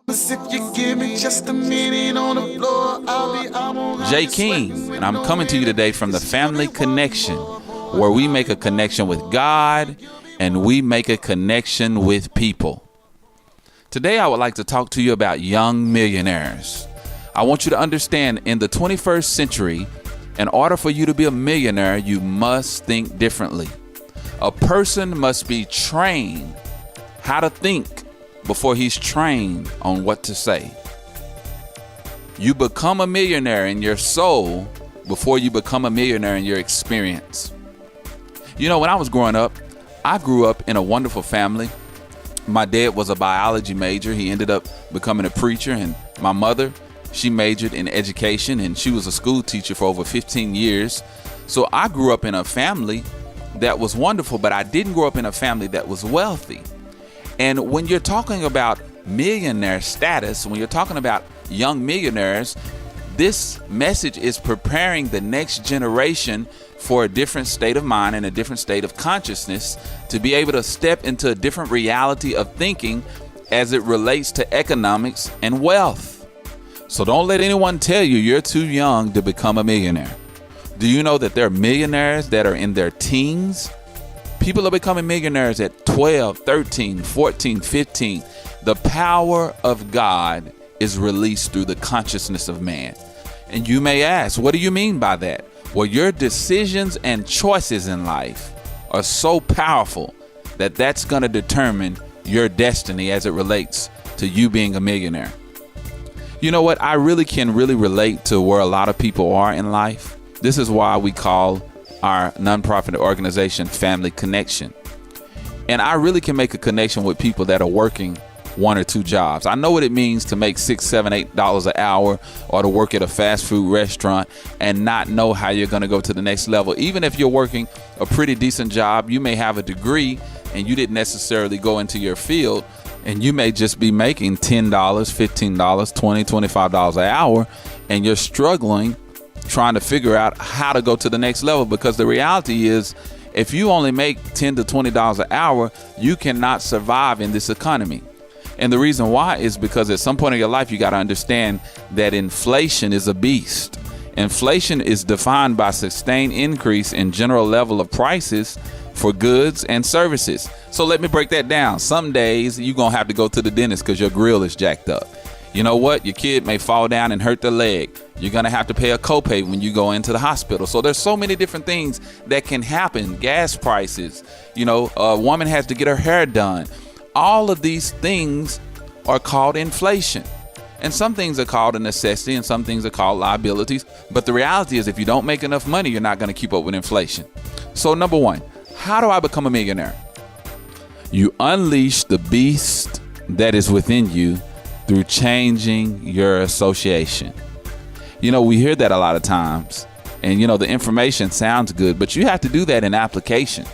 If you give me just a minute on the floor, Jay King, and I'm coming to you today from the Family Connection, where we make a connection with God and we make a connection with people. Today, I would like to talk to you about young millionaires. I want you to understand, in the 21st century, in order for you to be a millionaire, you must think differently. A person must be trained how to think before he's trained on what to say. You become a millionaire in your soul before you become a millionaire in your experience. You know, when I was growing up, I grew up in a wonderful family. My dad was a biology major. He ended up becoming a preacher. And my mother, she majored in education, and she was a school teacher for over 15 years. So I grew up in a family that was wonderful, but I didn't grow up in a family that was wealthy. And when you're talking about millionaire status, when you're talking about young millionaires, this message is preparing the next generation for a different state of mind and a different state of consciousness to be able to step into a different reality of thinking as it relates to economics and wealth. So don't let anyone tell you you're too young to become a millionaire. Do you know that there are millionaires that are in their teens? People are becoming millionaires at 12, 13, 14, 15. The power of God is released through the consciousness of man. And you may ask, what do you mean by that? Well, your decisions and choices in life are so powerful that that's going to determine your destiny as it relates to you being a millionaire. You know what? I really can relate to where a lot of people are in life. This is why we call our nonprofit organization Family Connection. And I really can make a connection with people that are working one or two jobs. I know what it means to make $6, $7, $8 an hour, or to work at a fast food restaurant and not know how you're going to go to the next level. Even if you're working a pretty decent job, you may have a degree and you didn't necessarily go into your field, and you may just be making $10, $15, $20, $25 an hour, and you're struggling trying to figure out how to go to the next level, because the reality is, if you only make $10 to $20 an hour, you cannot survive in this economy. And the reason why is because at some point in your life, you got to understand that inflation is a beast. Inflation is defined by sustained increase in general level of prices for goods and services. So let me break that down. Some days you're going to have to go to the dentist because your grill is jacked up. You know what? Your kid may fall down and hurt their leg. You're going to have to pay a copay when you go into the hospital. So there's so many different things that can happen. Gas prices, a woman has to get her hair done. All of these things are called inflation. And some things are called a necessity and some things are called liabilities. But the reality is, if you don't make enough money, you're not going to keep up with inflation. So number one, how do I become a millionaire? You unleash the beast that is within you through changing your association. We hear that a lot of times, and the information sounds good, but you have to do that in application.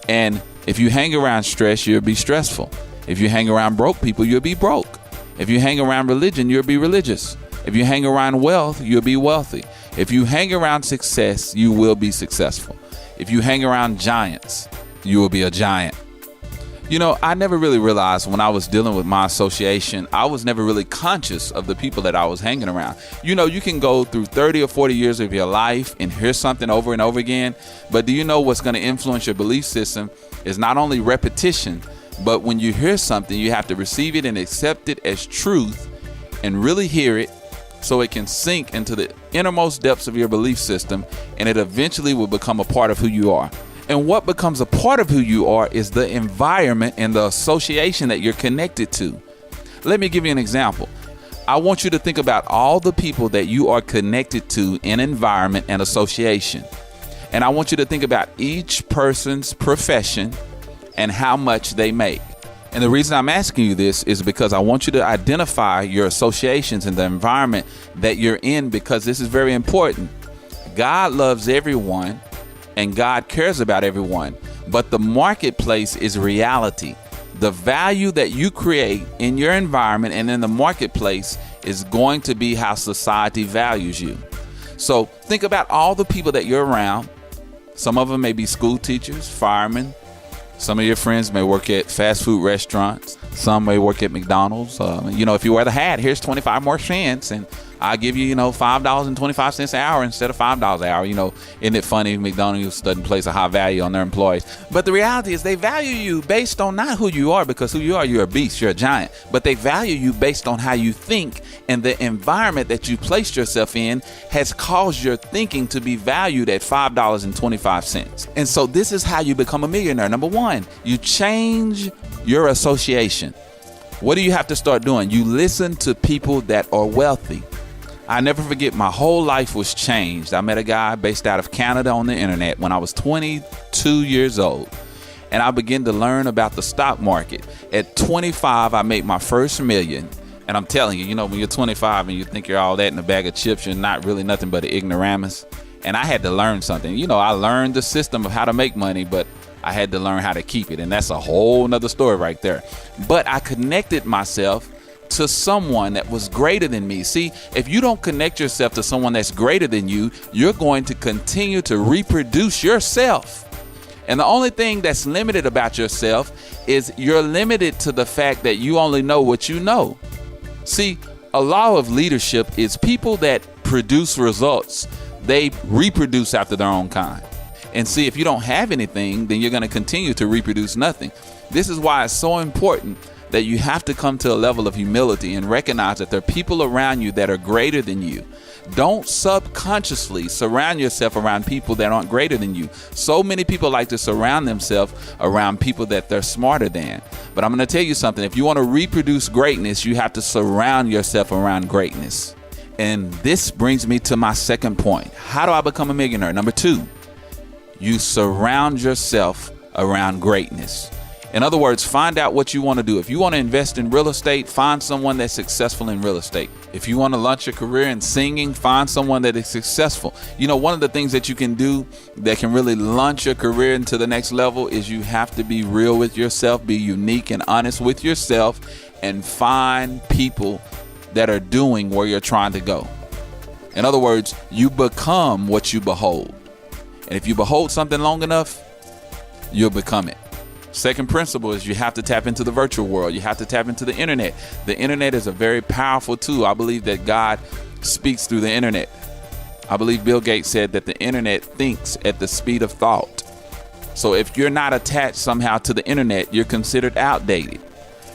And if you hang around stress, you'll be stressful. If you hang around broke people, you'll be broke. If you hang around religion, you'll be religious. If you hang around wealth, you'll be wealthy. If you hang around success, you will be successful. If you hang around giants, you will be a giant. I never really realized when I was dealing with my association, I was never really conscious of the people that I was hanging around. You can go through 30 or 40 years of your life and hear something over and over again. But do you know what's going to influence your belief system is not only repetition, but when you hear something, you have to receive it and accept it as truth and really hear it so it can sink into the innermost depths of your belief system, and it eventually will become a part of who you are. And what becomes a part of who you are is the environment and the association that you're connected to. Let me give you an example. I want you to think about all the people that you are connected to in environment and association. And I want you to think about each person's profession and how much they make. And the reason I'm asking you this is because I want you to identify your associations and the environment that you're in, because this is very important. God loves everyone and God cares about everyone, but the marketplace is reality. The value that you create in your environment and in the marketplace is going to be how society values you. So think about all the people that you're around. Some of them may be school teachers, firemen. Some of your friends may work at fast food restaurants. Some may work at McDonald's. If you wear the hat, here's 25 more cents, and I'll give you, $5.25 an hour instead of $5 an hour. Isn't it funny? McDonald's doesn't place a high value on their employees. But the reality is they value you based on not who you are, because who you are, you're a beast, you're a giant. But they value you based on how you think, and the environment that you placed yourself in has caused your thinking to be valued at $5.25. And so this is how you become a millionaire. Number one, you change your association. What do you have to start doing? You listen to people that are wealthy. I never forget, my whole life was changed. I met a guy based out of Canada on the internet when I was 22 years old, and I began to learn about the stock market. At 25, I made my first million. And I'm telling you, when you're 25 and you think you're all that in a bag of chips, you're not really nothing but an ignoramus. And I had to learn something. I learned the system of how to make money, but I had to learn how to keep it. And that's a whole nother story right there. But I connected myself to someone that was greater than me. See, if you don't connect yourself to someone that's greater than you, you're going to continue to reproduce yourself. And the only thing that's limited about yourself is you're limited to the fact that you only know what you know. See, a law of leadership is people that produce results, they reproduce after their own kind. And see, if you don't have anything, then you're going to continue to reproduce nothing. This is why it's so important that you have to come to a level of humility and recognize that there are people around you that are greater than you. Don't subconsciously surround yourself around people that aren't greater than you. So many people like to surround themselves around people that they're smarter than. But I'm going to tell you something. If you want to reproduce greatness, you have to surround yourself around greatness. And this brings me to my second point. How do I become a millionaire? Number two, you surround yourself around greatness. In other words, find out what you want to do. If you want to invest in real estate, find someone that's successful in real estate. If you want to launch your career in singing, find someone that is successful. One of the things that you can do that can really launch your career into the next level is you have to be real with yourself, be unique and honest with yourself, and find people that are doing where you're trying to go. In other words, you become what you behold. And if you behold something long enough, you'll become it. Second principle is you have to tap into the virtual world. You have to tap into the internet. The internet is a very powerful tool. I believe that God speaks through the internet. I believe Bill Gates said that the internet thinks at the speed of thought. So if you're not attached somehow to the internet, you're considered outdated.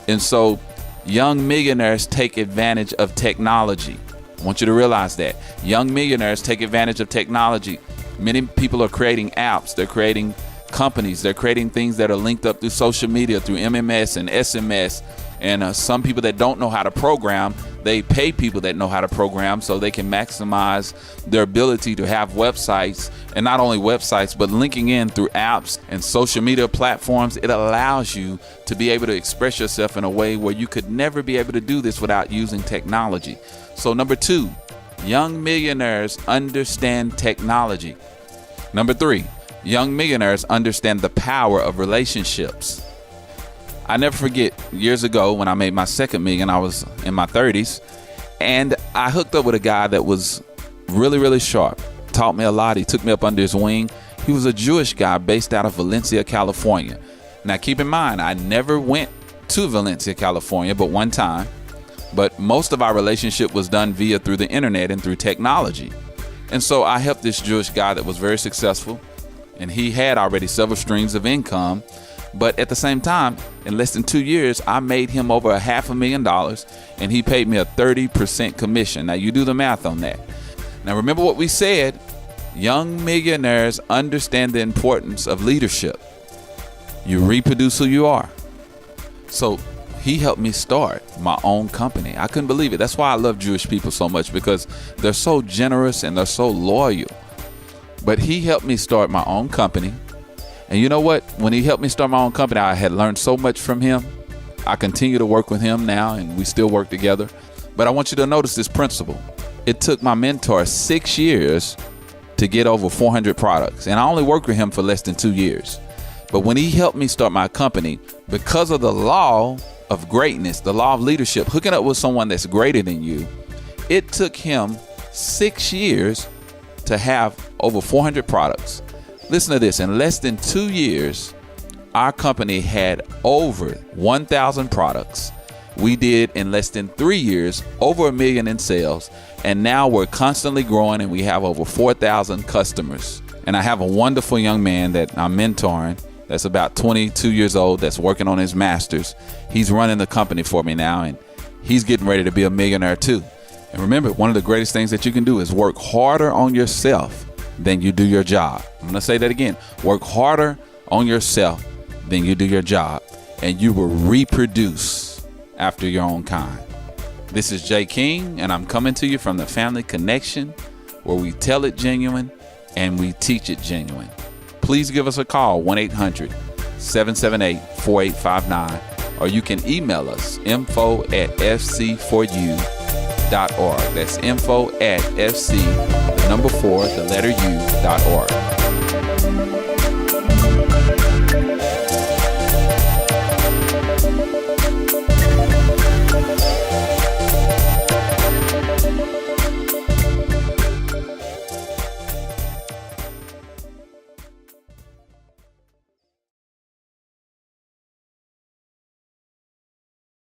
And so young millionaires take advantage of technology. I want you to realize that. Young millionaires take advantage of technology. Many people are creating apps. They're creating companies. They're creating things that are linked up through social media, through MMS and SMS. And some people that don't know how to program, they pay people that know how to program so they can maximize their ability to have websites. And not only websites, but linking in through apps and social media platforms. It allows you to be able to express yourself in a way where you could never be able to do this without using technology. So number two, young millionaires understand technology. Number three, young millionaires understand the power of relationships. I never forget years ago when I made my second million, I was in my 30s, and I hooked up with a guy that was really, really sharp. Taught me a lot. He took me up under his wing. He was a Jewish guy based out of Valencia, California. Now keep in mind, I never went to Valencia, California, but one time. But most of our relationship was done through the internet and through technology. And so I helped this Jewish guy that was very successful. And he had already several streams of income. But at the same time, in less than 2 years, I made him over $500,000 and he paid me a 30% commission. Now you do the math on that. Now remember what we said, young millionaires understand the importance of leadership. You reproduce who you are. So he helped me start my own company. I couldn't believe it. That's why I love Jewish people so much, because they're so generous and they're so loyal. But he helped me start my own company. And you know what? When he helped me start my own company, I had learned so much from him. I continue to work with him now, and we still work together. But I want you to notice this principle. It took my mentor 6 years to get over 400 products. And I only worked with him for less than 2 years. But when he helped me start my company, because of the law of greatness, the law of leadership, hooking up with someone that's greater than you, it took him 6 years to have over 400 products. Listen to this. In less than 2 years, our company had over 1,000 products. We did in less than 3 years over $1 million in sales, and now we're constantly growing and we have over 4,000 customers. And I have a wonderful young man that I'm mentoring that's about 22 years old that's working on his master's. He's running the company for me now, and he's getting ready to be a millionaire too. And remember, one of the greatest things that you can do is work harder on yourself than you do your job. I'm going to say that again. Work harder on yourself than you do your job, and you will reproduce after your own kind. This is Jay King, and I'm coming to you from the Family Connection, where we tell it genuine and we teach it genuine. Please give us a call, 1-800-778-4859, or you can email us, info@fc4u.org. That's info@fc4u.org.